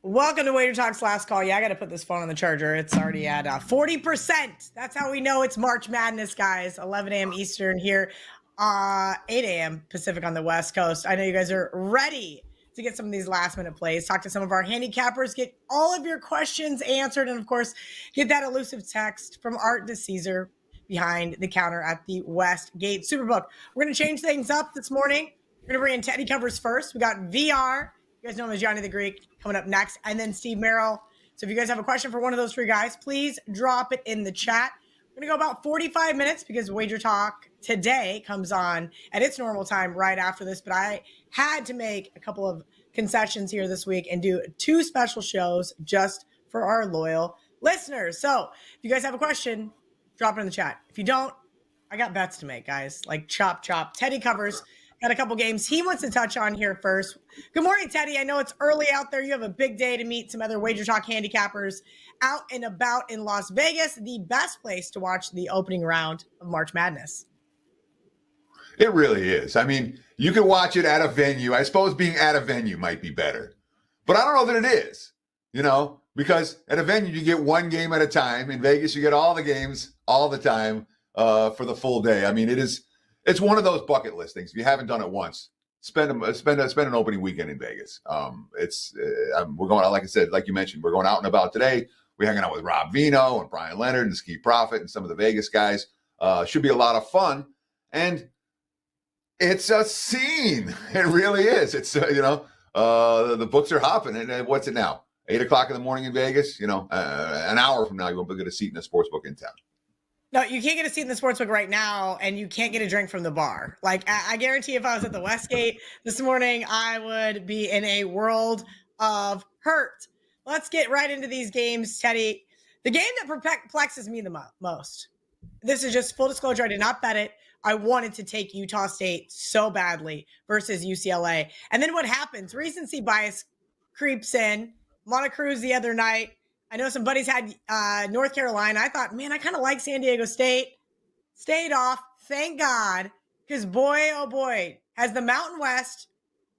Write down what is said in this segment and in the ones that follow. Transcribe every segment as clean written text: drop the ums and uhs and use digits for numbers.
Welcome to WagerTalk's last call. Yeah, I got to put this phone on the charger. It's already at 40%. That's how we know it's March Madness, guys. 11 a.m. Eastern here, 8 a.m. Pacific on the West Coast. I know you guys are ready to get some of these last-minute plays, talk to some of our handicappers, get all of your questions answered, and, of course, get that elusive text from Art to Caesar behind the counter at the Westgate Superbook. We're going to change things up this morning. We're going to bring in Teddy Covers first. We got VR. You guys know him as Gianni the Greek coming up next, and then Steve Merril. So if you guys have a question for one of those three guys, please drop it in the chat. We're going to go about 45 minutes because Wager Talk today comes on at its normal time right after this, but I had to make a couple of concessions here this week and do two special shows just for our loyal listeners. So if you guys have a question, drop it in the chat. If you don't, I got bets to make, guys, like chop. Teddy Covers got a couple games he wants to touch on here first. Good morning, Teddy. I know it's early out there. You have a big day to meet some other Wager Talk handicappers out and about in Las Vegas, the best place to watch the opening round of March Madness. It really is. I mean, you can watch it at a venue. I suppose being at a venue might be better. But I don't know that it is, because at a venue, you get one game at a time. In Vegas, you get all the games all the time for the full day. I mean, it's one of those bucket list things. If you haven't done it once, spend an opening weekend in Vegas. We're going out, like I said, like you mentioned, we're going out and about today. We're hanging out with Rob Vino and Brian Leonard and Ski Profit and some of the Vegas guys. Should be a lot of fun. And it's a scene. It really is. It's, the books are hopping. And what's it now? 8 o'clock in the morning in Vegas? An hour from now, you won't be able to get a seat in a sports book in town. No, you can't get a seat in the sportsbook right now, and you can't get a drink from the bar. Like, I guarantee if I was at the Westgate this morning, I would be in a world of hurt. Let's get right into these games, Teddy. The game that perplexes me the most, this is just full disclosure, I did not bet it. I wanted to take Utah State so badly versus UCLA. And then what happens? Recency bias creeps in. Montecruz the other night. I know some buddies had North Carolina. I thought, man, I kind of like San Diego State. Stayed off, thank God, because boy, oh boy, has the Mountain West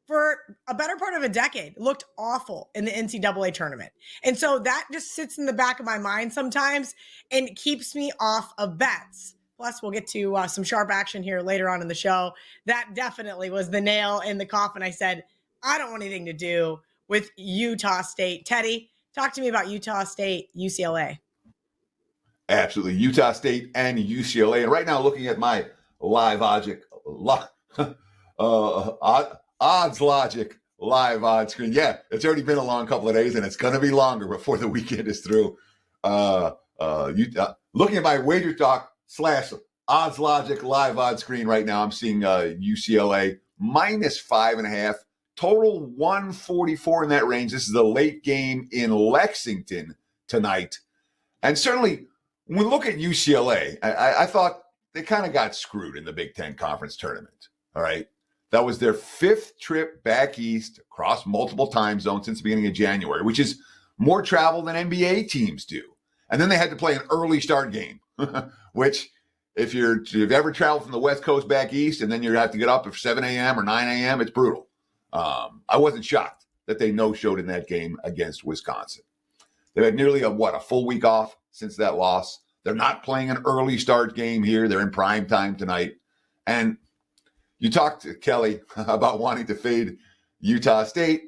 for a better part of a decade looked awful in the NCAA tournament. And so that just sits in the back of my mind sometimes and keeps me off of bets. Plus, we'll get to some sharp action here later on in the show. That definitely was the nail in the coffin. I said, I don't want anything to do with Utah State. Teddy, talk to me about Utah State, UCLA. Absolutely. Utah State and UCLA. And right now, looking at my odds logic live odds screen. Yeah, it's already been a long couple of days, and it's going to be longer before the weekend is through. Looking at my WagerTalk / odds logic live odds screen right now, I'm seeing UCLA -5.5. Total 144 in that range. This is a late game in Lexington tonight. And certainly, when we look at UCLA, I thought they kind of got screwed in the Big Ten Conference Tournament. All right. That was their 5th trip back east across multiple time zones since the beginning of January, which is more travel than NBA teams do. And then they had to play an early start game, which if you've ever traveled from the West Coast back east and then you have to get up at 7 a.m. or 9 a.m., it's brutal. I wasn't shocked that they no-showed in that game against Wisconsin. They've had nearly a full week off since that loss. They're not playing an early start game here. They're in prime time tonight. And you talked to Kelly about wanting to fade Utah State.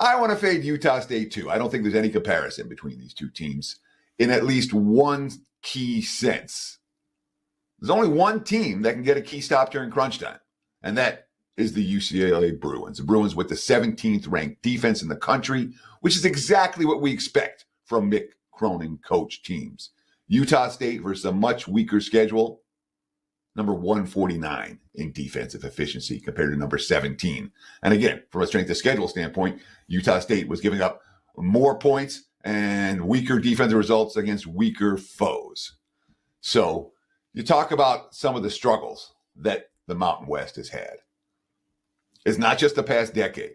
I want to fade Utah State too. I don't think there's any comparison between these two teams in at least one key sense. There's only one team that can get a key stop during crunch time, and that is the UCLA Bruins. The Bruins with the 17th ranked defense in the country, which is exactly what we expect from Mick Cronin coach teams. Utah State versus a much weaker schedule, number 149 in defensive efficiency compared to number 17. And again, from a strength of schedule standpoint, Utah State was giving up more points and weaker defensive results against weaker foes. So you talk about some of the struggles that the Mountain West has had. It's not just the past decade.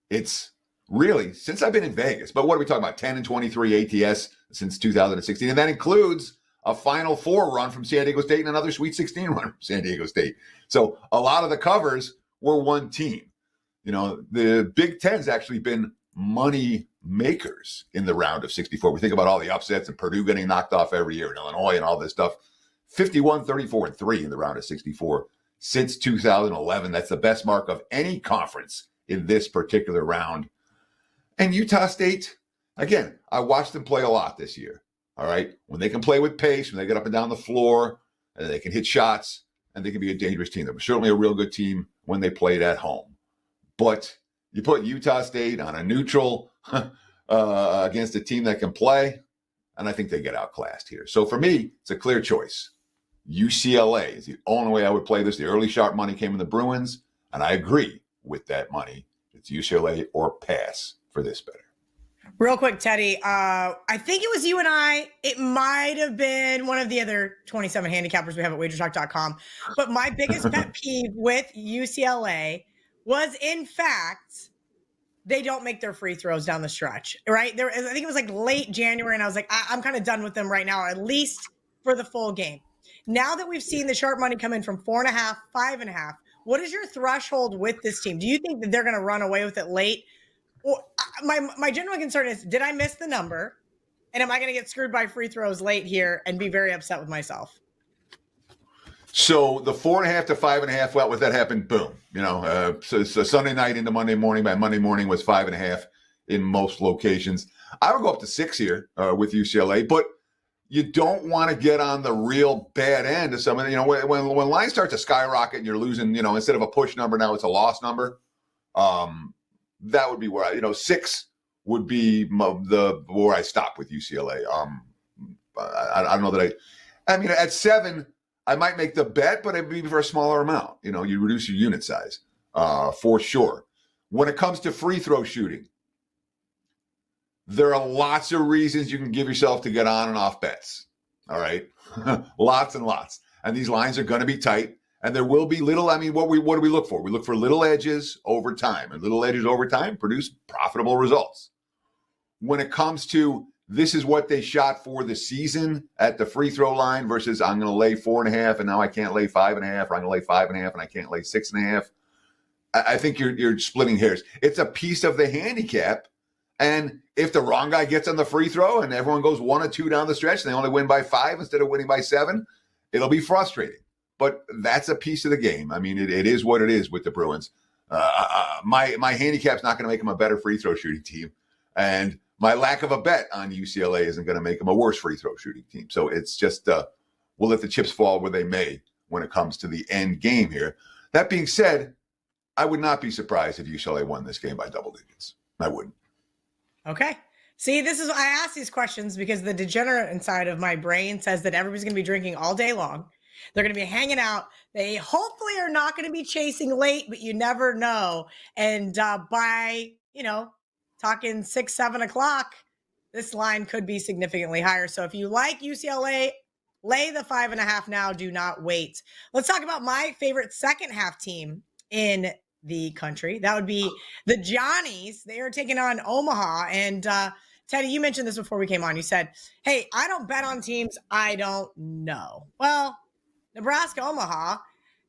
It's really since I've been in Vegas. But what are we talking about? 10 and 23 ATS since 2016. And that includes a Final Four run from San Diego State and another Sweet 16 run from San Diego State. So a lot of the covers were one team. The Big Ten's actually been money makers in the round of 64. We think about all the upsets and Purdue getting knocked off every year, and Illinois and all this stuff. 51, 34, and 3 in the round of 64 since 2011. That's the best mark of any conference in this particular round. And Utah State, again, I watched them play a lot this year. All right. When they can play with pace, when they get up and down the floor, and they can hit shots, and they can be a dangerous team. They were certainly a real good team when they played at home. But you put Utah State on a neutral against a team that can play, and I think they get outclassed here. So for me, it's a clear choice. UCLA is the only way I would play this. The early sharp money came in the Bruins, and I agree with that money. It's UCLA or pass for this better. Real quick, Teddy, I think it was you and I. It might have been one of the other 27 handicappers we have at WagerTalk.com. But my biggest pet peeve with UCLA was, in fact, they don't make their free throws down the stretch, right? I think it was like late January, and I was like, I'm kind of done with them right now, at least for the full game. Now that we've seen the sharp money come in from 4.5, 5.5, what is your threshold with this team? Do you think that they're going to run away with it late? Well, my general concern is, did I miss the number? And am I going to get screwed by free throws late here and be very upset with myself? So the 4.5 to 5.5, well, with that happened, boom. So Sunday night into Monday morning. By Monday morning was 5.5 in most locations. I would go up to 6 here with UCLA, but you don't want to get on the real bad end of some of the, when lines start to skyrocket and you're losing, instead of a push number, now it's a loss number. That would be where 6 would be where I stop with UCLA. I don't know that I mean, at 7, I might make the bet, but it'd be for a smaller amount. You reduce your unit size for sure. When it comes to free throw shooting, there are lots of reasons you can give yourself to get on and off bets. All right. Lots and lots. And these lines are going to be tight. And there will be little, what do we look for? We look for little edges over time. And little edges over time produce profitable results. When it comes to this is what they shot for the season at the free throw line versus I'm going to lay 4.5 and now I can't lay 5.5, or I'm going to lay 5.5 and I can't lay 6.5. I think you're splitting hairs. It's a piece of the handicap. And if the wrong guy gets on the free throw and everyone goes 1 or 2 down the stretch and they only win by 5 instead of winning by 7, it'll be frustrating. But that's a piece of the game. It is what it is with the Bruins. My handicap's not going to make them a better free throw shooting team. And my lack of a bet on UCLA isn't going to make them a worse free throw shooting team. So it's just we'll let the chips fall where they may when it comes to the end game here. That being said, I would not be surprised if UCLA won this game by double digits. I wouldn't. Okay. See, I ask these questions because the degenerate inside of my brain says that everybody's going to be drinking all day long. They're going to be hanging out. They hopefully are not going to be chasing late, but you never know. And by, talking 6, 7 o'clock, this line could be significantly higher. So if you like UCLA, lay the 5.5 now. Do not wait. Let's talk about my favorite second half team in the country. That would be the Johnnies. They are taking on Omaha. And Teddy, you mentioned this before we came on. You said, hey, I don't bet on teams I don't know. Well, Nebraska, Omaha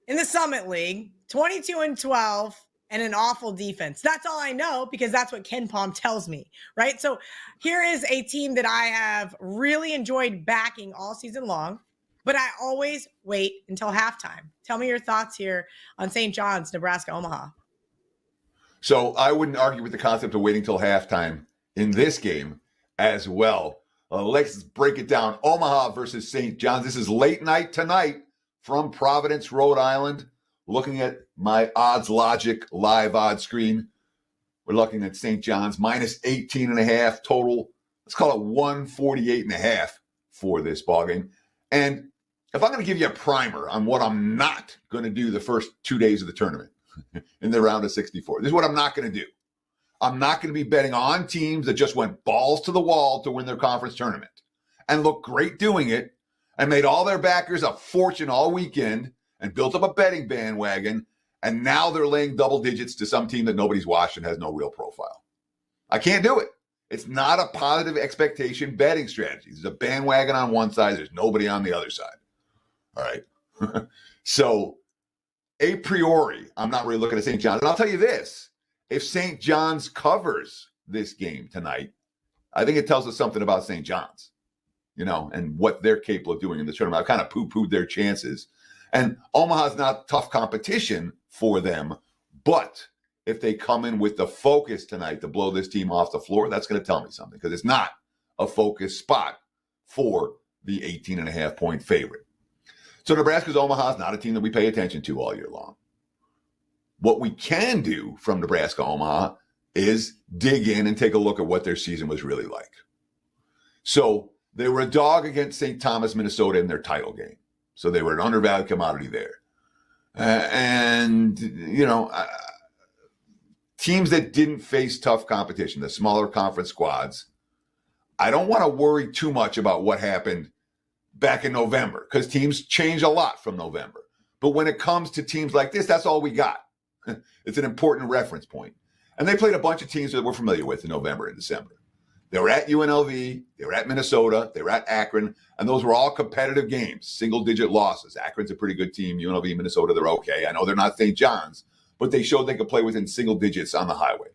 in the Summit League, 22-12 and an awful defense. That's all I know because that's what Ken Palm tells me, right? So here is a team that I have really enjoyed backing all season long, but I always wait until halftime. Tell me your thoughts here on St. John's, Nebraska, Omaha. So I wouldn't argue with the concept of waiting till halftime in this game as well. Let's break it down. Omaha versus St. John's. This is late night tonight from Providence, Rhode Island. Looking at my odds logic live odds screen. We're looking at St. John's minus 18.5 total. Let's call it 148.5 for this ballgame. And if I'm going to give you a primer on what I'm not going to do the first 2 days of the tournament in the round of 64, this is what I'm not going to do. I'm not going to be betting on teams that just went balls to the wall to win their conference tournament and look great doing it and made all their backers a fortune all weekend and built up a betting bandwagon, and now they're laying double digits to some team that nobody's watched and has no real profile. I can't do it. It's not a positive expectation betting strategy. There's a bandwagon on one side. There's nobody on the other side. All right. So a priori, I'm not really looking at St. John's. And I'll tell you this. If St. John's covers this game tonight, I think it tells us something about St. John's, and what they're capable of doing in the tournament. I've kind of poo-pooed their chances. And Omaha's not tough competition for them, but if they come in with the focus tonight to blow this team off the floor, that's going to tell me something, because it's not a focus spot for the 18.5-point favorite. So Nebraska's Omaha is not a team that we pay attention to all year long. What we can do from Nebraska Omaha is dig in and take a look at what their season was really like. So they were a dog against St. Thomas, Minnesota in their title game. So they were an undervalued commodity there. Teams that didn't face tough competition, the smaller conference squads, I don't want to worry too much about what happened back in November, because teams change a lot from November. But when it comes to teams like this, that's all we got. It's an important reference point. And they played a bunch of teams that we're familiar with in November and December. They were at UNLV, they were at Minnesota, they were at Akron, and those were all competitive games, single-digit losses. Akron's a pretty good team. UNLV, Minnesota, they're okay. I know they're not St. John's, but they showed they could play within single digits on the highway.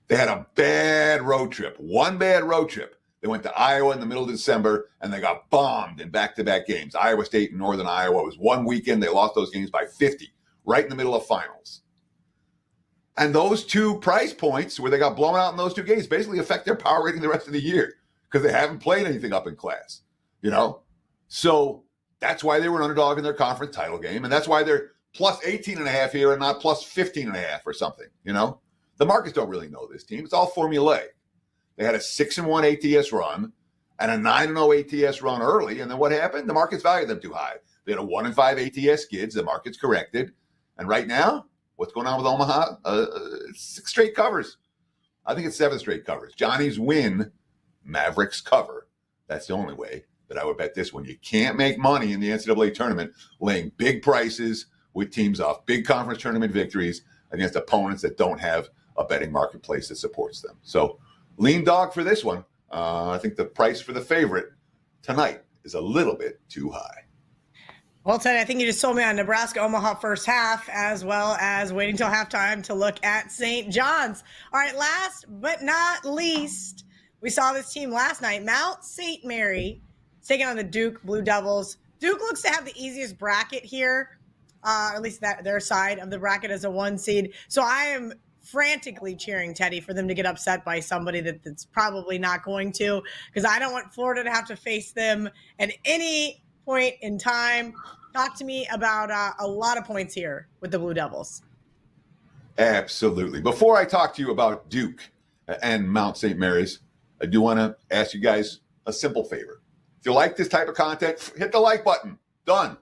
They had a bad road trip, one bad road trip. They went to Iowa in the middle of December, and they got bombed in back-to-back games. Iowa State and Northern Iowa. It was one weekend. They lost those games by 50, right in the middle of finals. And those 2 price points where they got blown out in those 2 games basically affect their power rating the rest of the year, because they haven't played anything up in class, So that's why they were an underdog in their conference title game, and that's why they're plus 18.5 here and not plus 15.5 or something, The markets don't really know this team. It's all formulaic. They had a 6-1 ATS run and a 9-0 ATS run early, and then what happened? The markets valued them too high. They had a 1-5 ATS skids. The market's corrected, and right now, what's going on with Omaha? 6 straight covers. I think it's 7 straight covers. Johnny's win, Mavericks cover. That's the only way that I would bet this one. You can't make money in the NCAA tournament laying big prices with teams off big conference tournament victories against opponents that don't have a betting marketplace that supports them. So lean dog for this one. I think the price for the favorite tonight is a little bit too high. Well, Ted, I think you just told me on Nebraska Omaha first half, as well as waiting till halftime to look at St. John's. All right, last but not least, we saw this team last night, Mount St. Mary, taking on the Duke Blue Devils. Duke looks to have the easiest bracket here, or at least their side of the bracket as a 1 seed. So I am frantically cheering, Teddy, for them to get upset by somebody that's probably not going to, because I don't want Florida to have to face them at any point in time. Talk to me about a lot of points here with the Blue Devils. Absolutely. Before I talk to you about Duke and Mount St. Mary's, I do want to ask you guys a simple favor. If you like this type of content, hit the like button. Done.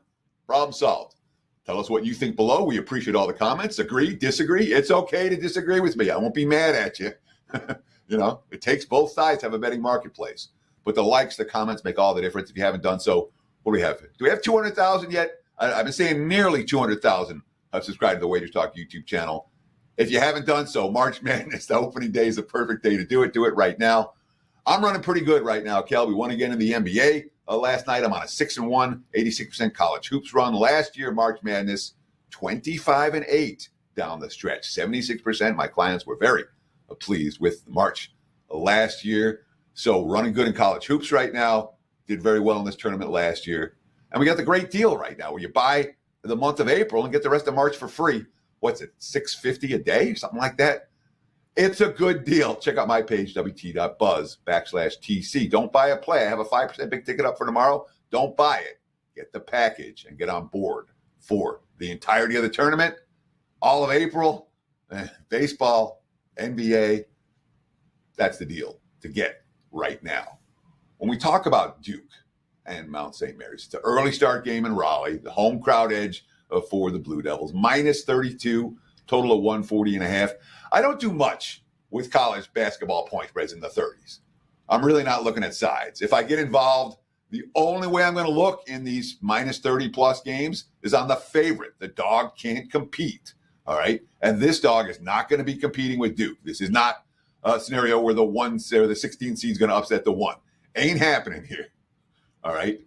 Problem solved. Tell us what you think below. We appreciate all the comments. Agree, disagree. It's okay to disagree with me. I won't be mad at you. It takes both sides to have a betting marketplace. But the likes, the comments make all the difference. If you haven't done so, what do we have? Do we have 200,000 yet? I've been saying nearly 200,000 have subscribed to the WagerTalk YouTube channel. If you haven't done so, March Madness, the opening day is a perfect day to do it. Do it right now. I'm running pretty good right now, Kel. We won again in the NBA last night. I'm on a 6-1, 86% college hoops run. Last year, March Madness, 25-8 down the stretch, 76%. My clients were very pleased with March last year. So running good in college hoops right now. Did very well in this tournament last year. And we got the great deal right now where you buy the month of April and get the rest of March for free. What's it, $6.50 a day, something like that? It's a good deal. Check out my page, wt.buzz/TC. Don't buy a play. I have a 5% big ticket up for tomorrow. Don't buy it. Get the package and get on board for the entirety of the tournament, all of April, baseball, NBA. That's the deal to get right now. When we talk about Duke and Mount St. Mary's, it's an early start game in Raleigh, the home crowd edge for the Blue Devils, minus 32, total of 140.5. I don't do much with college basketball point spreads in the 30s. I'm really not looking at sides. If I get involved, the only way I'm going to look in these minus 30-plus games is on the favorite. The dog can't compete, all right? And this dog is not going to be competing with Duke. This is not a scenario where the 16 seed is going to upset the 1. Ain't happening here, all right?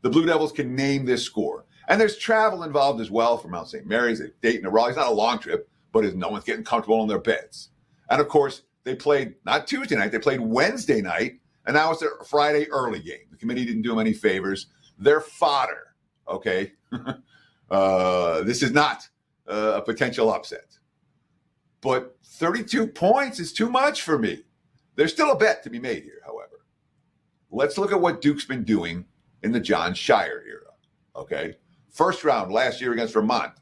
The Blue Devils can name this score. And there's travel involved as well for Mount St. Mary's. Dayton to Raleigh. It's not a long trip, but no one's getting comfortable in their beds. And, of course, they played not Tuesday night, they played Wednesday night, and now it's a Friday early game. The committee didn't do them any favors. They're fodder, okay? This is not a potential upset. But 32 points is too much for me. There's still a bet to be made here, however. Let's look at what Duke's been doing in the John Shire era, okay? First round last year against Vermont,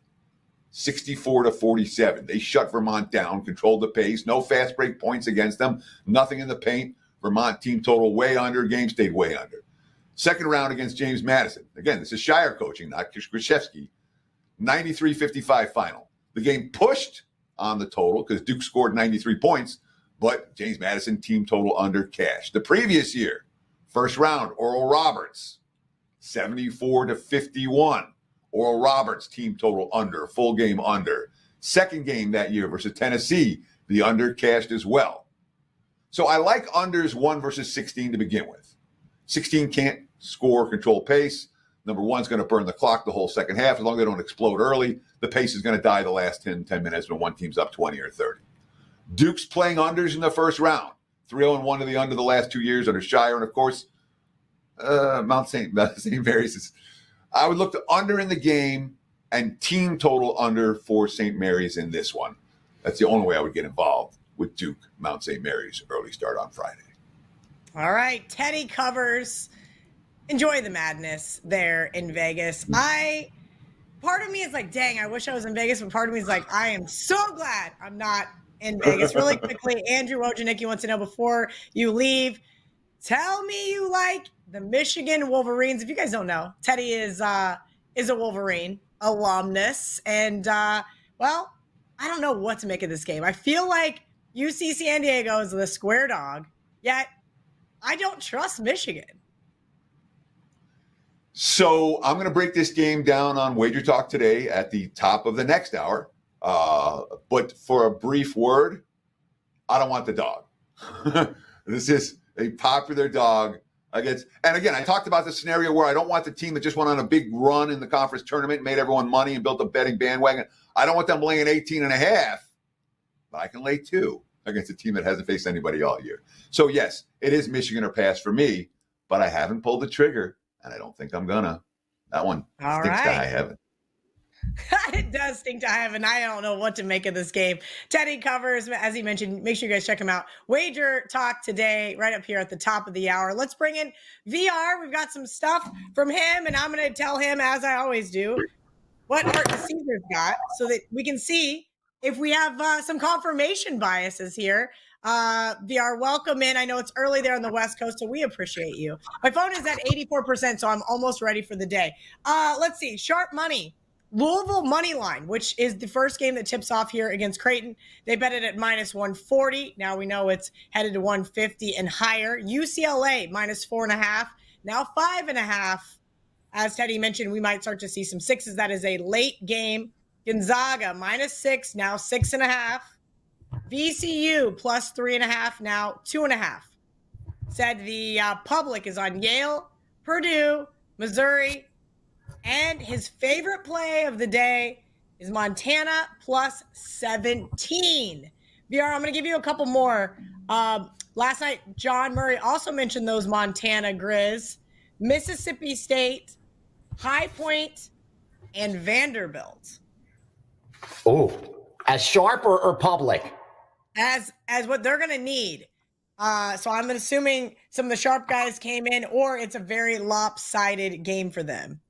64-47. They shut Vermont down, controlled the pace, no fast break points against them, nothing in the paint. Vermont team total way under, game stayed way under. Second round against James Madison. Again, this is Shire coaching, not Krzyzewski. 93-55 final. The game pushed on the total because Duke scored 93 points, but James Madison team total under cash. The previous year, first round, Oral Roberts, 74-51. Oral Roberts team total under, full game under. Second game that year versus Tennessee, the under cashed as well. So I like unders 1 versus 16 to begin with. 16 can't score, control pace. Number 1's going to burn the clock the whole second half. As long as they don't explode early, the pace is going to die the last 10 minutes when one team's up 20 or 30. Duke's playing unders in the first round. 3-0-1 to the under the last 2 years under Shire. And, of course, Mount St. Mary's is – I would look to under in the game and team total under for St. Mary's in this one. That's the only way I would get involved with Duke, Mount St. Mary's early start on Friday. All right, Teddy Covers. Enjoy the madness there in Vegas. Part of me is like, dang, I wish I was in Vegas, but part of me is like, I am so glad I'm not in Vegas. Really quickly, Andrew Wojnicki wants to know before you leave, tell me you like the Michigan Wolverines. If you guys don't know, Teddy is a Wolverine alumnus. And, well, I don't know what to make of this game. I feel like UC San Diego is the square dog, yet I don't trust Michigan. So I'm going to break this game down on WagerTalk today at the top of the next hour. But for a brief word, I don't want the dog. This is a popular dog against, and again, I talked about the scenario where I don't want the team that just went on a big run in the conference tournament, made everyone money and built a betting bandwagon. I don't want them laying 18.5, but I can lay 2 against a team that hasn't faced anybody all year. So yes, it is Michigan or pass for me, but I haven't pulled the trigger, and I don't think I'm gonna. That one stinks to high heaven. It does stink to high heaven. I don't know what to make of this game. Teddy Covers, as he mentioned, make sure you guys check him out. WagerTalk today, right up here at the top of the hour. Let's bring in VR. We've got some stuff from him, and I'm going to tell him, as I always do, what Art the Caesar's got so that we can see if we have some confirmation biases here. VR, welcome in. I know it's early there on the West Coast, so we appreciate you. My phone is at 84%, so I'm almost ready for the day. Let's see. Sharp money. Louisville money line, which is the first game that tips off here against Creighton. They bet it at minus 140. Now we know it's headed to 150 and higher. UCLA minus 4.5. Now 5.5. As Teddy mentioned, we might start to see some 6s. That is a late game. Gonzaga minus 6. Now 6.5. VCU plus 3.5. Now 2.5. Said the public is on Yale, Purdue, Missouri. And his favorite play of the day is Montana plus 17. VR, I'm going to give you a couple more. Last night, John Murray also mentioned those Montana Grizz, Mississippi State, High Point, and Vanderbilt. Oh, as sharp or public? As what they're going to need. So I'm assuming some of the sharp guys came in, or it's a very lopsided game for them.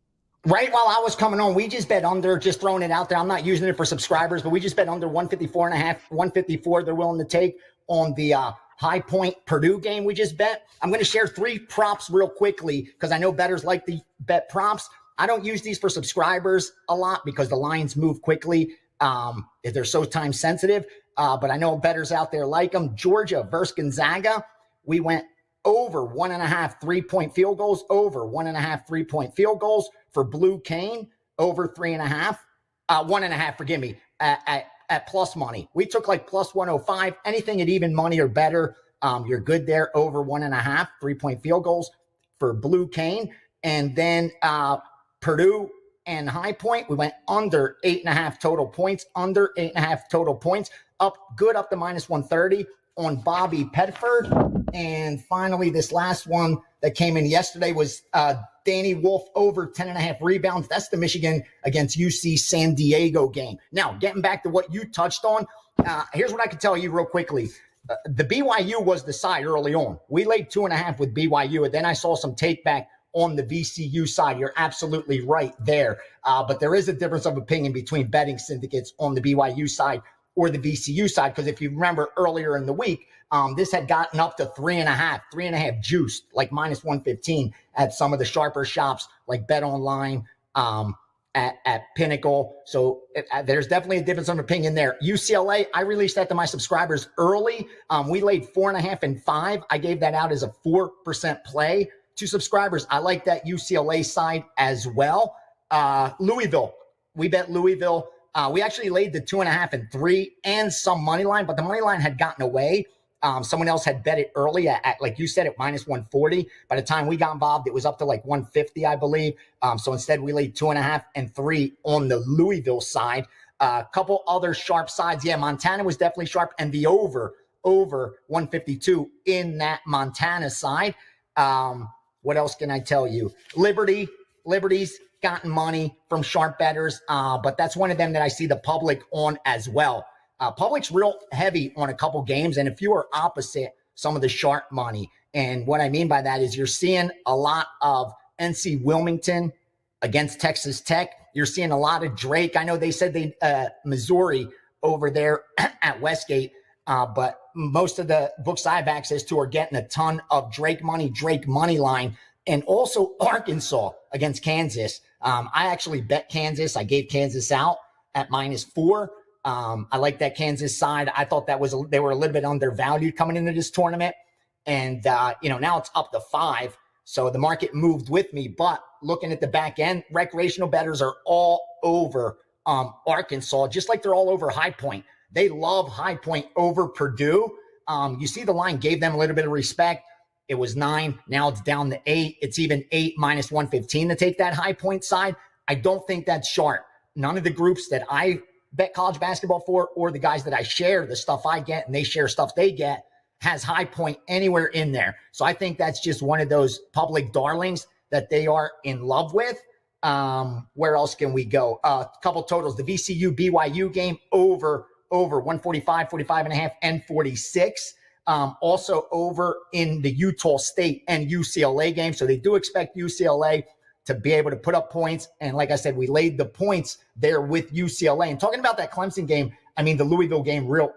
Right while I was coming on, we just bet under, just throwing it out there. I'm not using it for subscribers, but we just bet under 154.5, 154 they're willing to take on the High Point Purdue game we just bet. I'm going to share 3 props real quickly because I know bettors like the bet props. I don't use these for subscribers a lot because the lines move quickly. They're so time sensitive, but I know bettors out there like them. Georgia versus Gonzaga, we went over 1.5 3-point field goals, over 1.5 3-point field goals. For Blue Cane, over 3.5, 1.5, forgive me, at plus money. We took like plus 105, anything at even money or better. You're good there, over 1.5 3-point field goals for Blue Cane. And then Purdue and High Point, we went under 8.5 total points, up good up to minus 130. on Bobby Pettiford. And finally, this last one that came in yesterday was Danny Wolf over 10.5 rebounds. That's the Michigan against UC San Diego game. Now, getting back to what you touched on, here's what I can tell you real quickly. The BYU was the side early on. We laid 2.5 with BYU, and then I saw some take back on the VCU side. You're absolutely right there. But there is a difference of opinion between betting syndicates on the BYU side or the VCU side, because if you remember earlier in the week, this had gotten up to 3.5 juiced, like minus 115 at some of the sharper shops like Bet Online, at Pinnacle. So there's definitely a difference of opinion there. UCLA, I released that to my subscribers early. We laid 4.5 and 5. I gave that out as a 4% play to subscribers. I like that UCLA side as well. Louisville, we bet Louisville. We actually laid the 2.5 and 3 and some money line, but the money line had gotten away. Someone else had bet it early at, like you said, at minus 140. By the time we got involved, it was up to like 150, I believe. So instead, we laid 2.5 and 3 on the Louisville side. A couple other sharp sides. Yeah, Montana was definitely sharp, and the over 152 in that Montana side. What else can I tell you? Liberty's gotten money from sharp bettors, but that's one of them that I see the public on as well. Public's real heavy on a couple games, and if you are opposite some of the sharp money, and what I mean by that is you're seeing a lot of NC Wilmington against Texas Tech. You're seeing a lot of Drake. I know they said Missouri over there at Westgate, but most of the books I have access to are getting a ton of Drake money line, and also Arkansas against Kansas. I actually bet Kansas. I gave Kansas out at minus 4. I like that Kansas side. I thought they were a little bit undervalued coming into this tournament. And, now it's up to 5. So the market moved with me. But looking at the back end, recreational bettors are all over Arkansas, just like they're all over High Point. They love High Point over Purdue. You see the line gave them a little bit of respect. It was 9. Now it's down to 8. It's even 8 minus 115 to take that High Point side. I don't think that's sharp. None of the groups that I bet college basketball for, or the guys that I share the stuff I get and they share stuff they get, has High Point anywhere in there. So I think that's just one of those public darlings that they are in love with. Where else can we go? A couple totals. The VCU BYU game over 145, 45.5, and 46. Also over in the Utah State and UCLA game. So they do expect UCLA to be able to put up points. And like I said, we laid the points there with UCLA. And talking about that Clemson game, the Louisville game real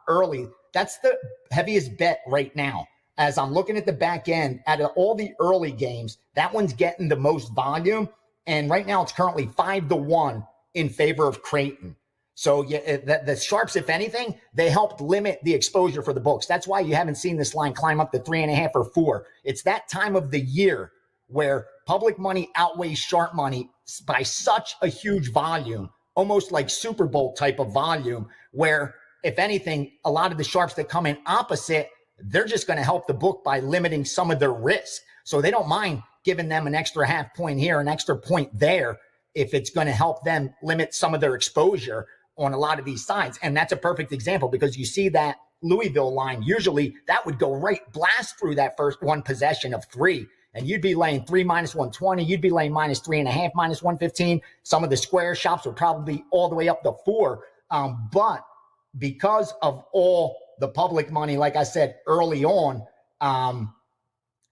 early, that's the heaviest bet right now. As I'm looking at the back end, out of all the early games, that one's getting the most volume. And right now it's currently 5-1 in favor of Creighton. So the sharps, if anything, they helped limit the exposure for the books. That's why you haven't seen this line climb up to 3.5 or 4. It's that time of the year where public money outweighs sharp money by such a huge volume, almost like Super Bowl type of volume, where, if anything, a lot of the sharps that come in opposite, they're just going to help the book by limiting some of their risk. So they don't mind giving them an extra half point here, an extra point there, if it's going to help them limit some of their exposure on a lot of these sides. And that's a perfect example, because you see that Louisville line, usually that would go right blast through that first one possession of 3. And you'd be laying 3 minus 120. You'd be laying minus 3.5, minus 115. Some of the square shops would probably be all the way up to 4. But because of all the public money, like I said early on,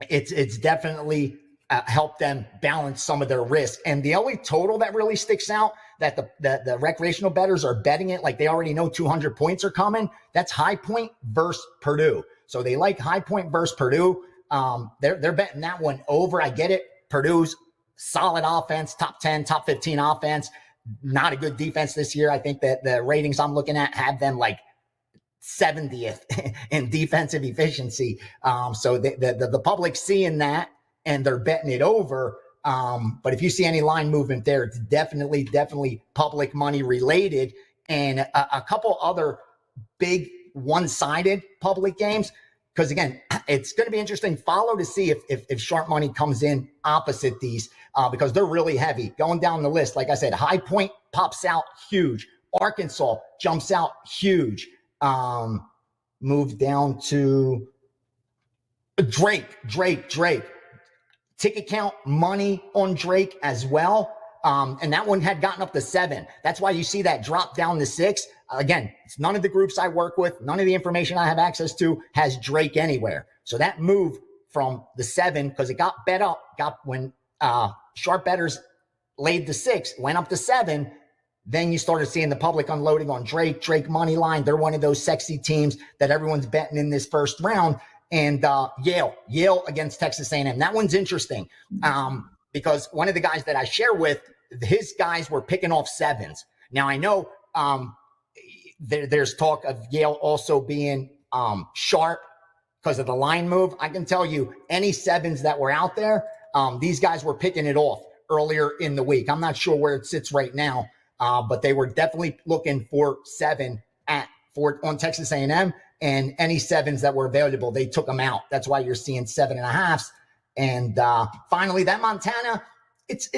it's definitely helped them balance some of their risk. And the only total that really sticks out that the recreational bettors are betting it, like they already know 200 points are coming, that's High Point versus Purdue. So they like High Point versus Purdue. They're betting that one over. I get it. Purdue's solid offense, top 10, top 15 offense, not a good defense this year. I think that the ratings I'm looking at have them like 70th in defensive efficiency. So the public seeing that and they're betting it over. But if you see any line movement there, it's definitely public money related. And a couple other big one-sided public games. Because, again, it's going to be interesting. Follow to see if sharp money comes in opposite these, because they're really heavy. Going down the list, like I said, High Point pops out huge. Arkansas jumps out huge. move down to Drake. Ticket count money on Drake as well. And that one had gotten up to 7. That's why you see that drop down to 6. Again, it's none of the groups I work with, none of the information I have access to has Drake anywhere. So that move from the 7, because it got bet up, when sharp bettors laid the 6, went up to 7. Then you started seeing the public unloading on Drake money line. They're one of those sexy teams that everyone's betting in this first round. And Yale against Texas A&M. That one's interesting because one of the guys that I share with, his guys were picking off 7s. Now I know there's talk of Yale also being sharp because of the line move. I can tell you any 7s that were out there, these guys were picking it off earlier in the week. I'm not sure where it sits right now, but they were definitely looking for 7 on Texas A&M. And any 7s that were available, they took them out. That's why you're seeing 7.5s. And finally, that Montana, it's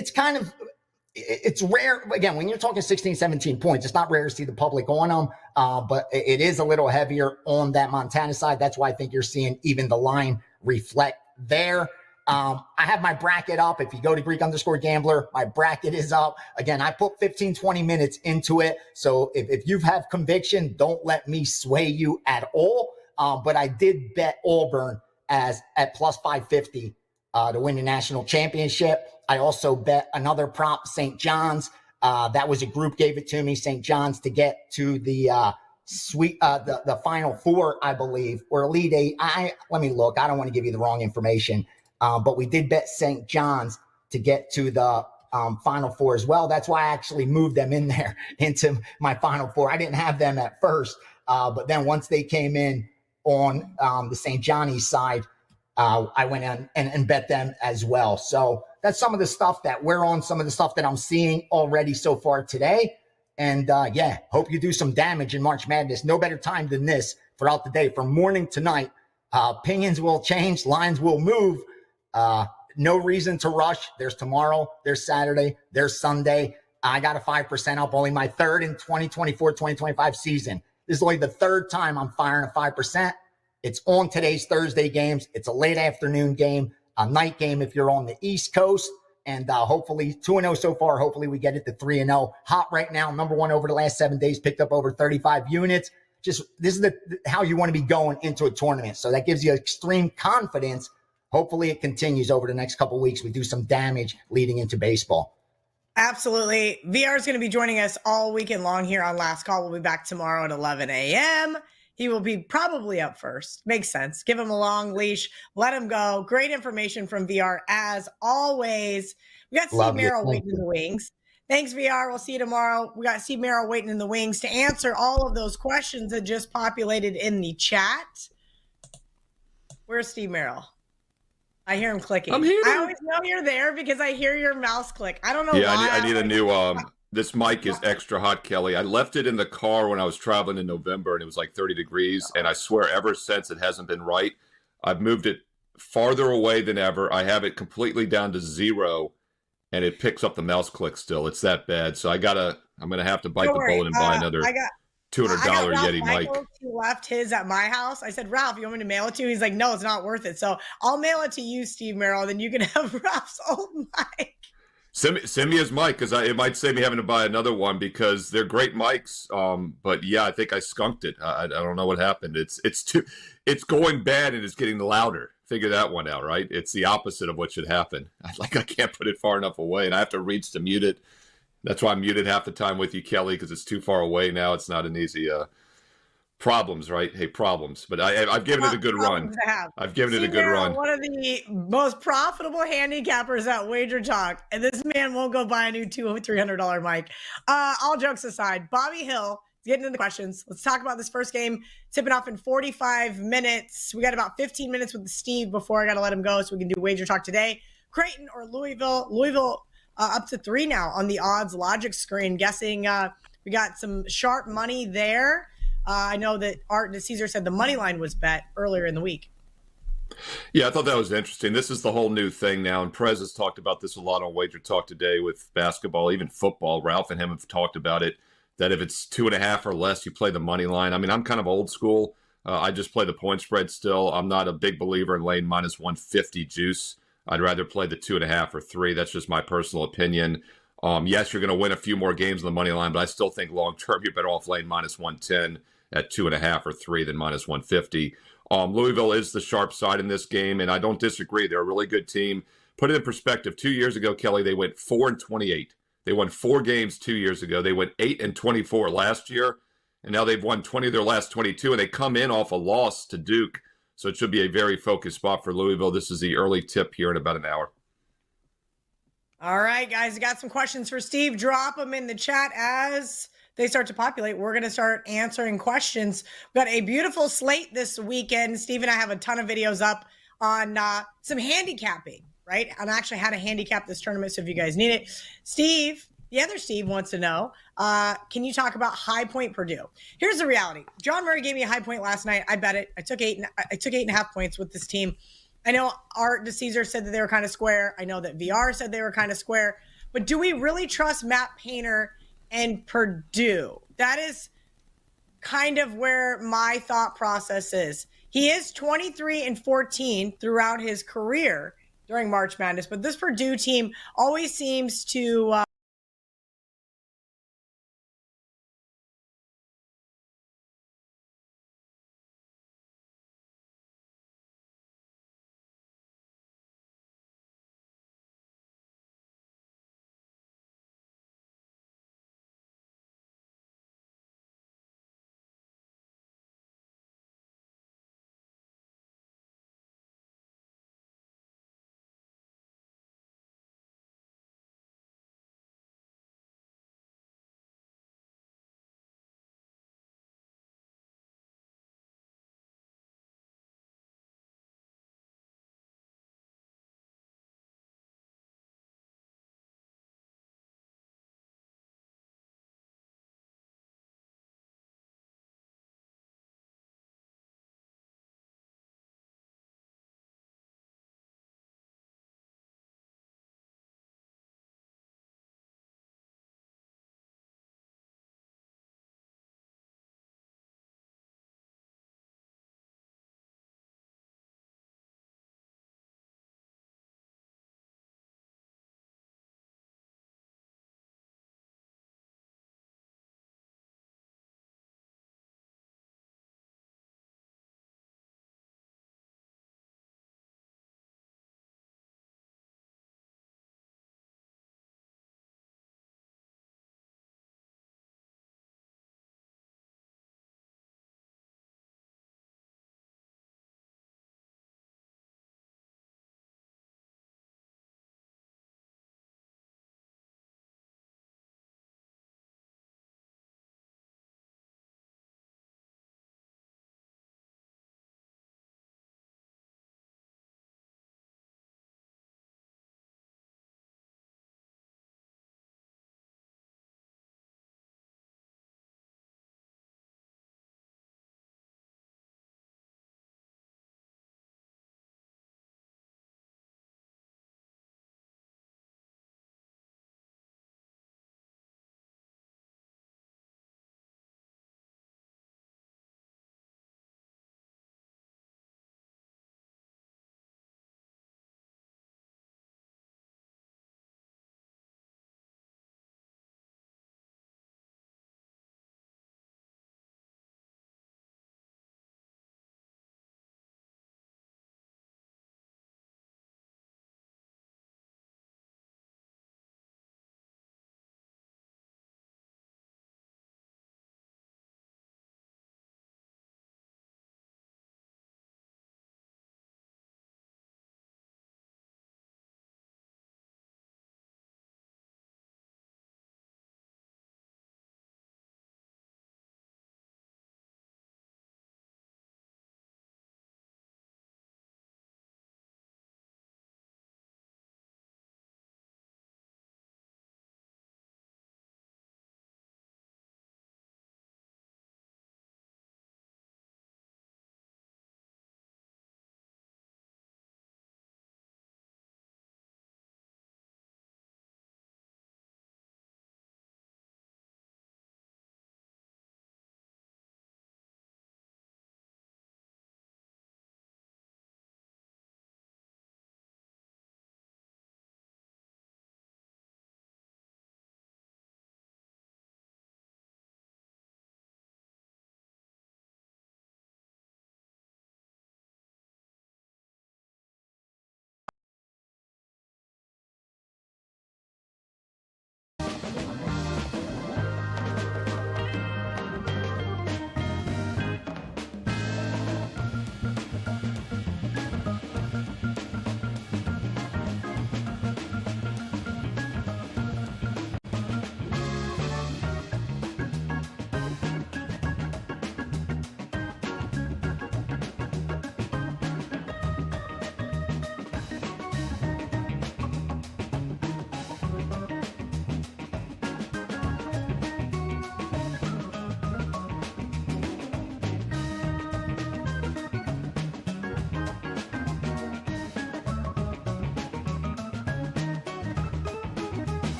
rare. Again, when you're talking 16, 17 points, it's not rare to see the public on them, but it is a little heavier on that Montana side. That's why I think you're seeing even the line reflect there. I have my bracket up. If you go to Greek_Gambler, my bracket is up. Again, I put 15, 20 minutes into it. So if you have conviction, don't let me sway you at all. But I did bet Auburn at plus 550 to win the national championship. I also bet another prop, St. John's. That was a group gave it to me, St. John's, to get to the the Final Four, I believe, or Elite Eight. Let me look. I don't want to give you the wrong information. But we did bet St. John's to get to the Final Four as well. That's why I actually moved them in there into my Final Four. I didn't have them at first, but then once they came in on the St. Johnny's side, I went in and bet them as well. So that's some of the stuff that we're on, some of the stuff that I'm seeing already so far today. And hope you do some damage in March Madness. No better time than this throughout the day, from morning to night. Opinions will change, lines will move. No reason to rush. There's tomorrow, there's Saturday, there's Sunday. I got a 5% up, only my third in 2024-2025 season. This is only the third time I'm firing a 5%. It's on today's Thursday games. It's a late afternoon game, a night game if you're on the East Coast. And hopefully 2-0 so far. Hopefully we get it to 3-0. Hot right now, number 1 over the last 7 days, picked up over 35 units. Just this is how you want to be going into a tournament. So that gives you extreme confidence. Hopefully it continues over the next couple of weeks. We do some damage leading into baseball. Absolutely. VR is going to be joining us all weekend long here on Last Call. We'll be back tomorrow at 11 a.m. He will be probably up first. Makes sense. Give him a long leash. Let him go. Great information from VR as always. We got Steve Merril waiting in the wings. Thanks, VR. We'll see you tomorrow. We got Steve Merril waiting in the wings to answer all of those questions that just populated in the chat. Where's Steve Merril? I hear him clicking. I'm here. I always know you're there because I hear your mouse click. I don't know why. I need a new this mic is extra hot, Kelly. I left it in the car when I was traveling in November and it was like 30 degrees. And I swear ever since it hasn't been right. I've moved it farther away than ever. I have it completely down to 0 and it picks up the mouse click still. It's that bad. So I'm going to have to bite the bullet and buy another $200 Yeti mic. He left his at my house. I said, Ralph, you want me to mail it to you? He's like, no, it's not worth it. So I'll mail it to you, Steve Merril. Then you can have Ralph's old mic. Send me his mic because it might save me having to buy another one because they're great mics. But yeah, I think I skunked it. I don't know what happened. It's going bad and it's getting louder. Figure that one out, right? It's the opposite of what should happen. I can't put it far enough away, and I have to reach to mute it. That's why I'm muted half the time with you, Kelly, because it's too far away now. It's not an easy problems, right? Hey, problems. But I've given it a good run. I've given it a good run. One of the most profitable handicappers at WagerTalk, and this man won't go buy a new $200-300 mic. All jokes aside, Bobby Hill, getting into the questions. Let's talk about this first game. Tipping off in 45 minutes. We got about 15 minutes with Steve before I got to let him go so we can do WagerTalk today. Creighton or Louisville. Louisville up to 3 now on the odds logic screen. Guessing we got some sharp money there. I know that Art and Caesar said the money line was bet earlier in the week. Yeah, I thought that was interesting. This is the whole new thing now, and Prez has talked about this a lot on WagerTalk today with basketball, even football. Ralph and him have talked about it, that if it's 2.5 or less, you play the money line. I mean, I'm kind of old school. I just play the point spread still. I'm not a big believer in laying minus 150 juice. I'd rather play the 2.5 or 3. That's just my personal opinion. Yes, you're going to win a few more games on the money line, but I still think long term you're better off laying minus 110 at 2.5 or 3 than minus 150. Louisville is the sharp side in this game, and I don't disagree. They're a really good team. Put it in perspective. 2 years ago, Kelly, they went 4-28. They won 4 games 2 years ago. They went 8-24 last year, and now they've won 20 of their last 22, and they come in off a loss to Duke. So it should be a very focused spot for Louisville. This is the early tip here in about an hour. All right, guys, got some questions for Steve. Drop them in the chat as they start to populate. We're going to start answering questions. We've got a beautiful slate this weekend. Steve and I have a ton of videos up on some handicapping, right? And I actually had a handicap this tournament, so if you guys need it. Steve, the other Steve wants to know, can you talk about High Point Purdue? Here's the reality. John Murray gave me a high point last night. I bet it. I took 8.5 points with this team. I know Art DeCesar said that they were kind of square. I know that VR said they were kind of square. But do we really trust Matt Painter and Purdue? That is kind of where my thought process is. He is 23-14 throughout his career during March Madness, but this Purdue team always seems to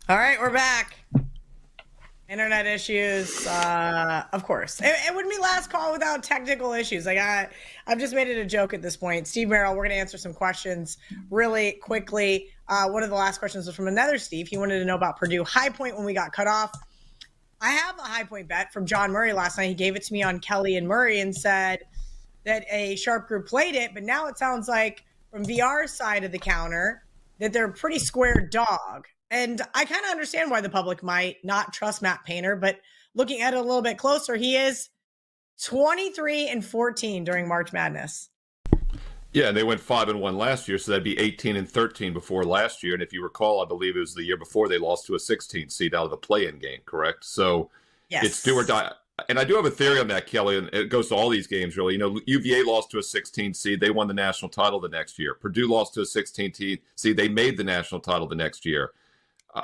All right, we're back. Internet issues, of course. It wouldn't be last call without technical issues. Like I've just made it a joke at this point. Steve Merril, we're going to answer some questions really quickly. One of the last questions was from another Steve. He wanted to know about Purdue High Point when we got cut off. I have a High Point bet from John Murray last night. He gave it to me on Kelly and Murray and said that a sharp group played it, but now it sounds like from VR's side of the counter that they're a pretty square dog. And I kind of understand why the public might not trust Matt Painter, but looking at it a little bit closer, he is 23-14 during March Madness. Yeah, and they went 5-1 last year, so that'd be 18-13 before last year. And if you recall, I believe it was the year before they lost to a 16 seed out of the play-in game, correct? So yes. It's do or die. And I do have a theory on that, Kelly, and it goes to all these games, really. You know, UVA lost to a 16 seed. They won the national title the next year. Purdue lost to a 16 seed. They made the national title the next year.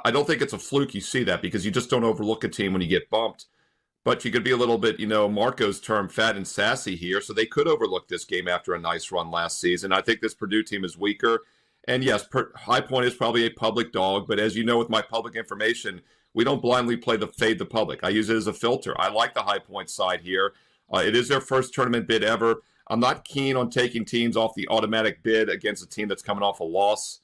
I don't think it's a fluke you see that because you just don't overlook a team when you get bumped. But you could be a little bit, Marco's term, fat and sassy here. So they could overlook this game after a nice run last season. I think this Purdue team is weaker. And yes, High Point is probably a public dog. But as you know, with my public information, we don't blindly fade the public. I use it as a filter. I like the High Point side here. It is their first tournament bid ever. I'm not keen on taking teams off the automatic bid against a team that's coming off a loss.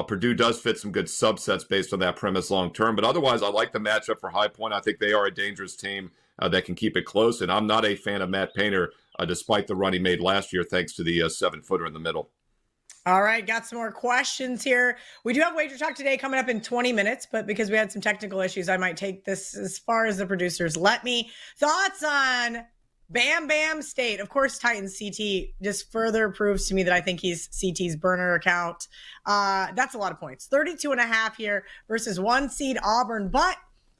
Purdue does fit some good subsets based on that premise long term. But otherwise, I like the matchup for High Point. I think they are a dangerous team that can keep it close. And I'm not a fan of Matt Painter, despite the run he made last year, thanks to the 7-footer in the middle. All right, got some more questions here. We do have WagerTalk today coming up in 20 minutes, but because we had some technical issues, I might take this as far as the producers let me. Thoughts on Bam Bam State? Of course, Titans CT just further proves to me that I think he's CT's burner account. That's a lot of points. 32.5 here versus 1 seed Auburn. But,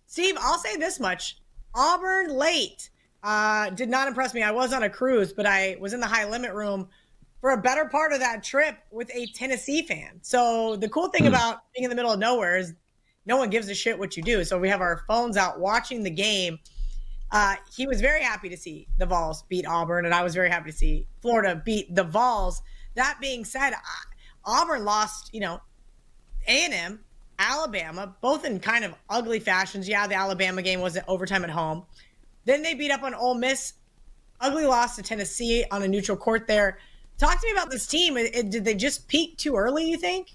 Steve, I'll say this much. Auburn late did not impress me. I was on a cruise, but I was in the high limit room for a better part of that trip with a Tennessee fan. So the cool thing about being in the middle of nowhere is no one gives a shit what you do. So we have our phones out watching the game. He was very happy to see the Vols beat Auburn, and I was very happy to see Florida beat the Vols. That being said, Auburn lost, A&M, Alabama, both in kind of ugly fashions. Yeah, the Alabama game wasn't overtime at home. Then they beat up on Ole Miss. Ugly loss to Tennessee on a neutral court there. Talk to me about this team. Did they just peak too early, you think?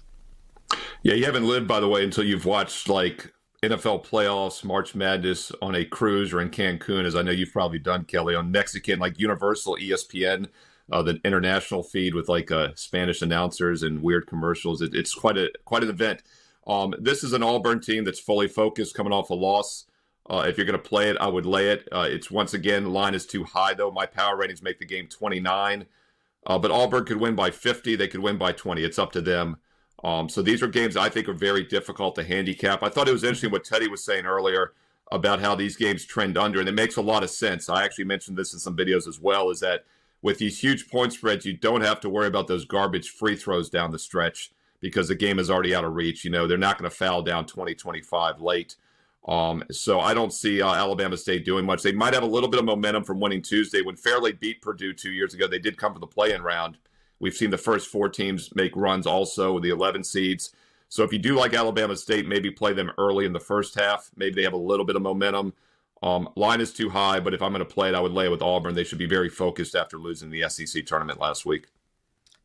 Yeah, you haven't lived, by the way, until you've watched, NFL playoffs, March Madness on a cruise or in Cancun, as I know you've probably done, Kelly, on Mexican, Universal ESPN, the international feed with Spanish announcers and weird commercials. It's quite an event. This is an Auburn team that's fully focused, coming off a loss. If you're going to play it, I would lay it. It's once again, the line is too high, though. My power ratings make the game 29. But Auburn could win by 50. They could win by 20. It's up to them. So these are games I think are very difficult to handicap. I thought it was interesting what Teddy was saying earlier about how these games trend under, and it makes a lot of sense. I actually mentioned this in some videos as well, is that with these huge point spreads, you don't have to worry about those garbage free throws down the stretch because the game is already out of reach. They're not going to foul down 20-25 late. So I don't see Alabama State doing much. They might have a little bit of momentum from winning Tuesday. When Fairleigh beat Purdue 2 years ago, they did come for the play-in round. We've seen the first 4 teams make runs also with the 11 seeds. So if you do like Alabama State, maybe play them early in the first half. Maybe they have a little bit of momentum. Line is too high, but if I'm going to play it, I would lay it with Auburn. They should be very focused after losing the SEC tournament last week.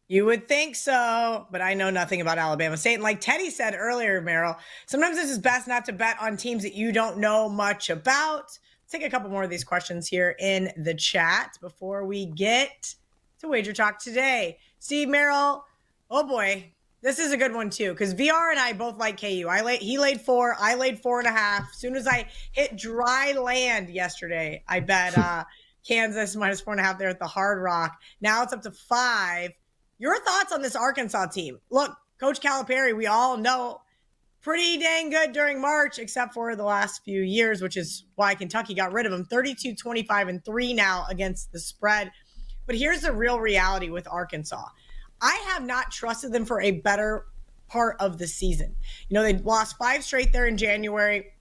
You would think so, but I know nothing about Alabama State. And like Teddy said earlier, Merril, sometimes this is best not to bet on teams that you don't know much about. Let's take a couple more of these questions here in the chat before we get to WagerTalk today. Steve Merril, oh boy, this is a good one too, because VR and I both like KU. He laid 4, I laid 4.5. As soon as I hit dry land yesterday, I bet Kansas minus 4.5 there at the Hard Rock. Now it's up to 5. Your thoughts on this Arkansas team? Look, Coach Calipari, we all know, pretty dang good during March, except for the last few years, which is why Kentucky got rid of him. 32-25-3 now against the spread. But here's the real reality with Arkansas. I have not trusted them for a better part of the season. They lost 5 straight there in January.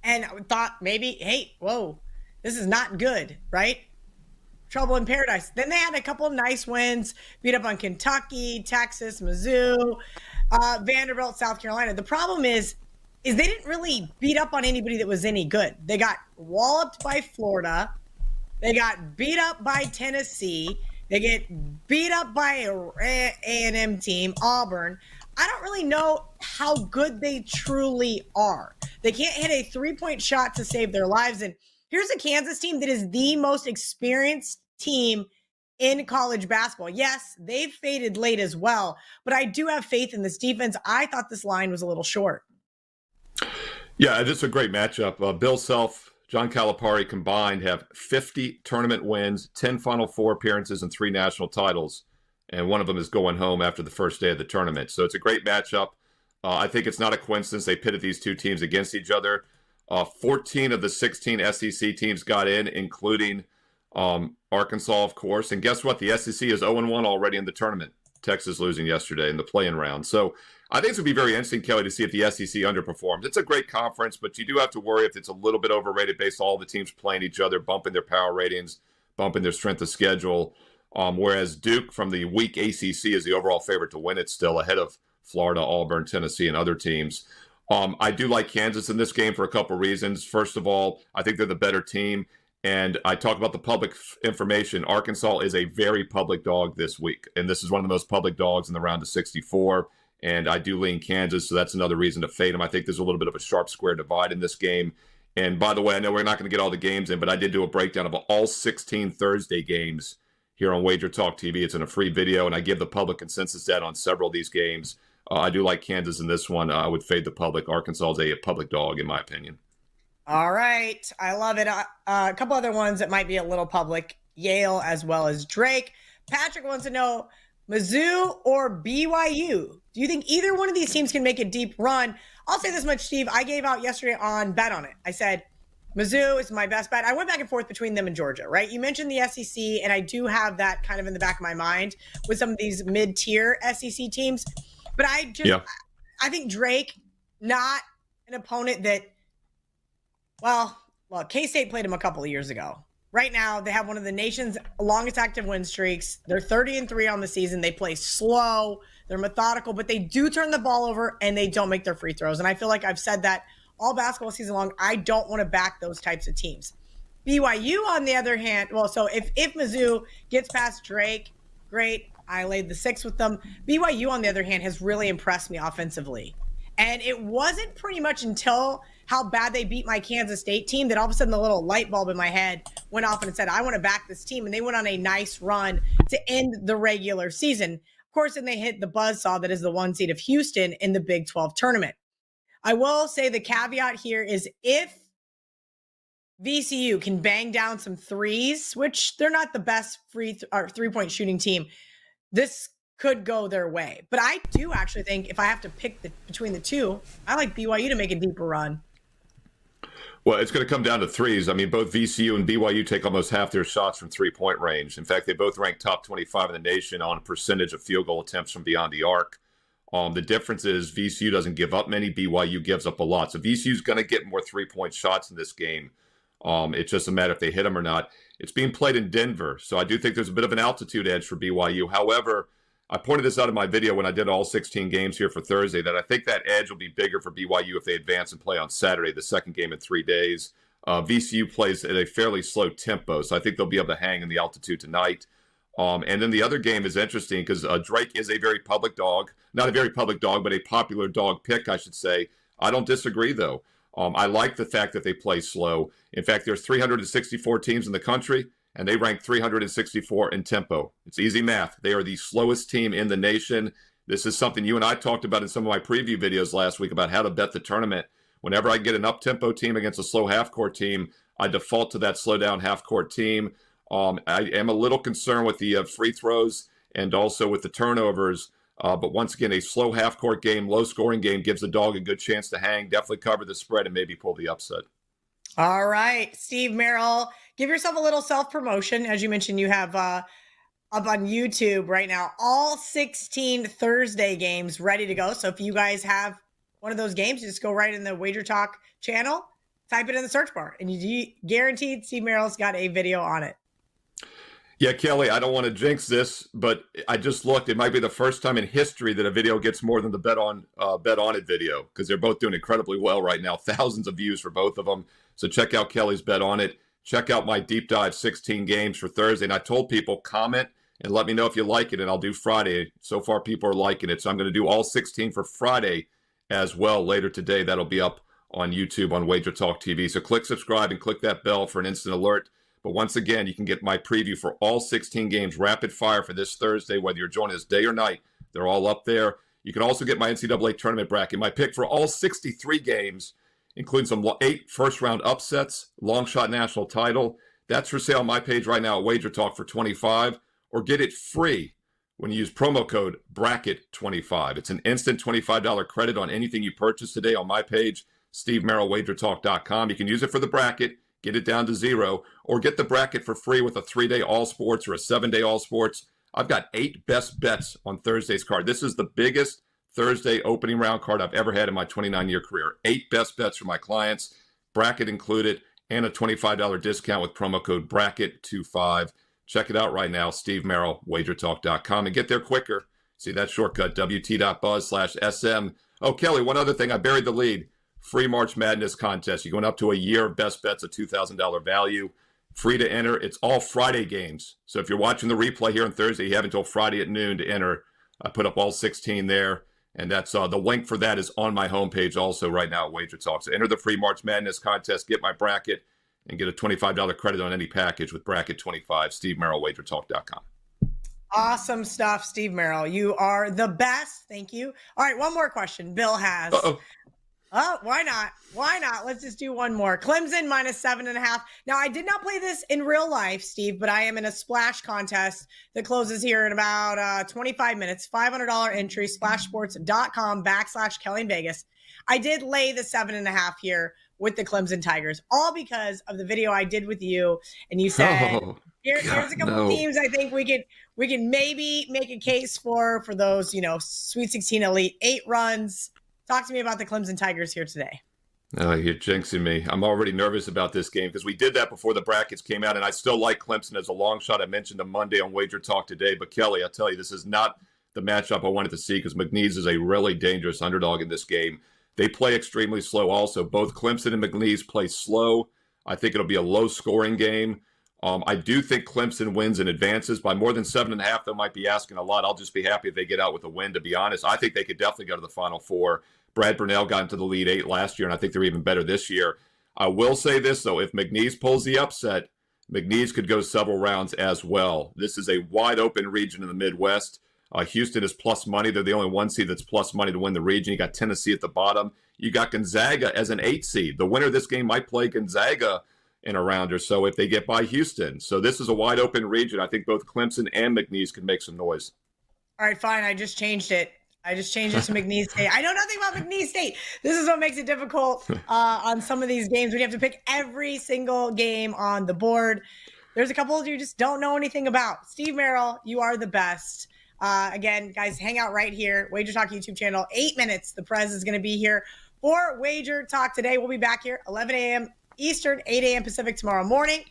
And I thought maybe, hey, whoa, this is not good, right? Trouble in paradise. Then they had a couple of nice wins, beat up on Kentucky, Texas, Mizzou, Vanderbilt, South Carolina. The problem is is they didn't really beat up on anybody that was any good. They got walloped by Florida. They got beat up by Tennessee. They get beat up by A&M team, Auburn. I don't really know how good they truly are. They can't hit a three-point shot to save their lives. And here's a Kansas team that is the most experienced team in college basketball. Yes, they've faded late as well, but I do have faith in this defense. I thought this line was a little short. Yeah, this is a great matchup. Bill Self, John Calipari combined have 50 tournament wins, 10 Final Four appearances, and 3 national titles. And one of them is going home after the first day of the tournament. So it's a great matchup. I think it's not a coincidence they pitted these two teams against each other. 14 of the 16 SEC teams got in, including Arkansas, of course. And guess what? The SEC is 0-1 already in the tournament. Texas losing yesterday in the play-in round. So I think it's going to be very interesting, Kelly, to see if the SEC underperforms. It's a great conference, but you do have to worry if it's a little bit overrated based on all the teams playing each other, bumping their power ratings, bumping their strength of schedule. Whereas Duke from the weak ACC is the overall favorite to win it still, ahead of Florida, Auburn, Tennessee, and other teams. I do like Kansas in this game for a couple reasons. First of all, I think they're the better team. And I talk about the public information. Arkansas is a very public dog this week. And this is one of the most public dogs in the round of 64. And I do lean Kansas, so that's another reason to fade them. I think there's a little bit of a sharp square divide in this game. And by the way, I know we're not going to get all the games in, but I did do a breakdown of all 16 Thursday games here on WagerTalk TV. It's in a free video, and I give the public consensus data on several of these games. I do like Kansas in this one. I would fade the public. Arkansas is a public dog, in my opinion. All right. I love it. A couple other ones that might be a little public. Yale as well as Drake. Patrick wants to know, Mizzou or BYU? Do you think either one of these teams can make a deep run? I'll say this much, Steve. I gave out yesterday on Bet on It. I said, Mizzou is my best bet. I went back and forth between them and Georgia, right? You mentioned the SEC, and I do have that kind of in the back of my mind with some of these mid-tier SEC teams. But I think Drake, not an opponent that, well, K-State played him a couple of years ago. Right now, they have one of the nation's longest active win streaks. They're 30-3 on the season. They play slow. They're methodical, but they do turn the ball over, and they don't make their free throws. And I feel like I've said that all basketball season long. I don't want to back those types of teams. BYU, on the other hand, well, so if Mizzou gets past Drake, great. I laid the 6 with them. BYU, on the other hand, has really impressed me offensively. And it wasn't pretty much until how bad they beat my Kansas State team that all of a sudden the little light bulb in my head went off and said, I want to back this team. And they went on a nice run to end the regular season. Of course, then they hit the buzzsaw that is the 1 seed of Houston in the Big 12 tournament. I will say the caveat here is if VCU can bang down some threes, which they're not the best three-point shooting team, this could go their way. But I do actually think if I have to pick between the two, I like BYU to make a deeper run. Well, it's going to come down to threes. I mean, both VCU and BYU take almost half their shots from three-point range. In fact, they both rank top 25 in the nation on percentage of field goal attempts from beyond the arc. The difference is VCU doesn't give up many. BYU gives up a lot. So VCU's going to get more three-point shots in this game. It's just a matter if they hit them or not. It's being played in Denver, so I do think there's a bit of an altitude edge for BYU. However, I pointed this out in my video when I did all 16 games here for Thursday, that I think that edge will be bigger for BYU if they advance and play on Saturday, the second game in 3 days. VCU plays at a fairly slow tempo, so I think they'll be able to hang in the altitude tonight. And then the other game is interesting because Drake is a very public dog. Not a very public dog, but a popular dog pick, I should say. I don't disagree, though. I like the fact that they play slow. In fact, there's 364 teams in the country, and they rank 364 in tempo. It's easy math. They are the slowest team in the nation. This is something you and I talked about in some of my preview videos last week about how to bet the tournament. Whenever I get an up-tempo team against a slow half-court team, I default to that slow-down half-court team. I am a little concerned with the free throws and also with the turnovers. But once again, a slow half-court game, low-scoring game gives the dog a good chance to hang, definitely cover the spread, and maybe pull the upset. All right, Steve Merril, give yourself a little self-promotion. As you mentioned, you have up on YouTube right now all 16 Thursday games ready to go. So if you guys have one of those games, just go right in the WagerTalk channel, type it in the search bar, and you guaranteed Steve Merril's got a video on it. Yeah, Kelly, I don't want to jinx this, but I just looked. It might be the first time in history that a video gets more than the Bet On It video, because they're both doing incredibly well right now. Thousands of views for both of them. So check out Kelly's Bet On It. Check out my deep dive 16 games for Thursday. And I told people, comment and let me know if you like it, and I'll do Friday. So far, people are liking it. So I'm going to do all 16 for Friday as well later today. That'll be up on YouTube on WagerTalk TV. So click subscribe and click that bell for an instant alert. But once again, you can get my preview for all 16 games rapid fire for this Thursday, whether you're joining us day or night. They're all up there. You can also get my NCAA tournament bracket, my pick for all 63 games, including some 8 first-round upsets, long shot national title. That's for sale on my page right now at WagerTalk for $25, or get it free when you use promo code BRACKET25. It's an instant $25 credit on anything you purchase today on my page, SteveMerrillWagerTalk.com. You can use it for the bracket, get it down to 0, or get the bracket for free with a 3-day all sports or a 7-day all sports. I've got 8 best bets on Thursday's card. This is the biggest Thursday opening round card I've ever had in my 29-year career. 8 best bets for my clients, bracket included, and a $25 discount with promo code BRACKET25. Check it out right now, SteveMerrillWagerTalk.com, and get there quicker. See that shortcut, WT.buzz/SM. Oh, Kelly, one other thing. I buried the lead. Free March Madness contest. You're going up to a year of best bets, a $2,000 value. Free to enter. It's all Friday games. So if you're watching the replay here on Thursday, you have until Friday at noon to enter. I put up all 16 there. And that's the link for that is on my homepage also right now at WagerTalk. So enter the free March Madness contest, get my bracket, and get a $25 credit on any package with bracket 25, SteveMerrillWagerTalk.com. Awesome stuff, Steve Merrill. You are the best. Thank you. All right, one more question Bill has. Uh-oh. Oh, why not? Why not? Let's just do one more. Clemson -7.5. Now, I did not play this in real life, Steve, but I am in a splash contest that closes here in about 25 minutes. $500 entry, splashsports.com/Kelly in Vegas. I did lay the 7.5 here with the Clemson Tigers, all because of the video I did with you. And you said, here's a couple teams I think we can maybe make a case for those, Sweet 16 Elite 8 runs. Talk to me about the Clemson Tigers here today. Oh, you're jinxing me. I'm already nervous about this game because we did that before the brackets came out, and I still like Clemson as a long shot. I mentioned them Monday on Wager Talk today, but Kelly, I tell you, this is not the matchup I wanted to see because McNeese is a really dangerous underdog in this game. They play extremely slow also. Both Clemson and McNeese play slow. I think it'll be a low-scoring game. I do think Clemson wins and advances by more than 7.5. They might be asking a lot. I'll just be happy if they get out with a win, to be honest. I think they could definitely go to the Final Four. Brad Burnell got into the lead 8 last year, and I think they're even better this year. I will say this, though. If McNeese pulls the upset, McNeese could go several rounds as well. This is a wide-open region in the Midwest. Houston is plus money. They're the only 1 seed that's plus money to win the region. You got Tennessee at the bottom. You got Gonzaga as an 8 seed. The winner of this game might play Gonzaga in a round or so if they get by Houston. So this is a wide open region. I think both Clemson and McNeese can make some noise. All right, fine. I just changed it. to McNeese State. I know nothing about McNeese State. This is what makes it difficult on some of these games when you have to pick every single game on the board. There's a couple you just don't know anything about. Steve Merrill, you are the best. Again, guys, hang out right here. Wager Talk YouTube channel, 8 minutes. The Prez is going to be here for Wager Talk today. We'll be back here 11 a.m. Eastern, 8 a.m. Pacific tomorrow morning.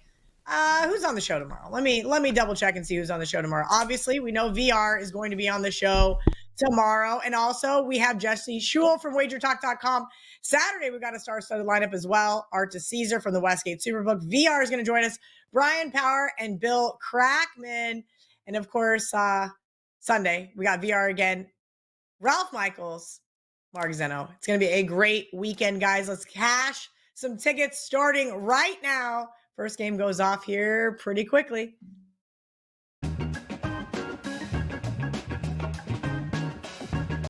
Who's on the show tomorrow? Let me double check and see who's on the show tomorrow. Obviously, we know VR is going to be on the show tomorrow. And also, we have Jesse Schul from WagerTalk.com. Saturday, we got a star-studded lineup as well. Art to Caesar from the Westgate Superbook. VR is going to join us. Brian Power and Bill Crackman. And, of course, Sunday, we got VR again. Ralph Michaels, Mark Zeno. It's going to be a great weekend, guys. Let's cash some tickets starting right now. First game goes off here pretty quickly.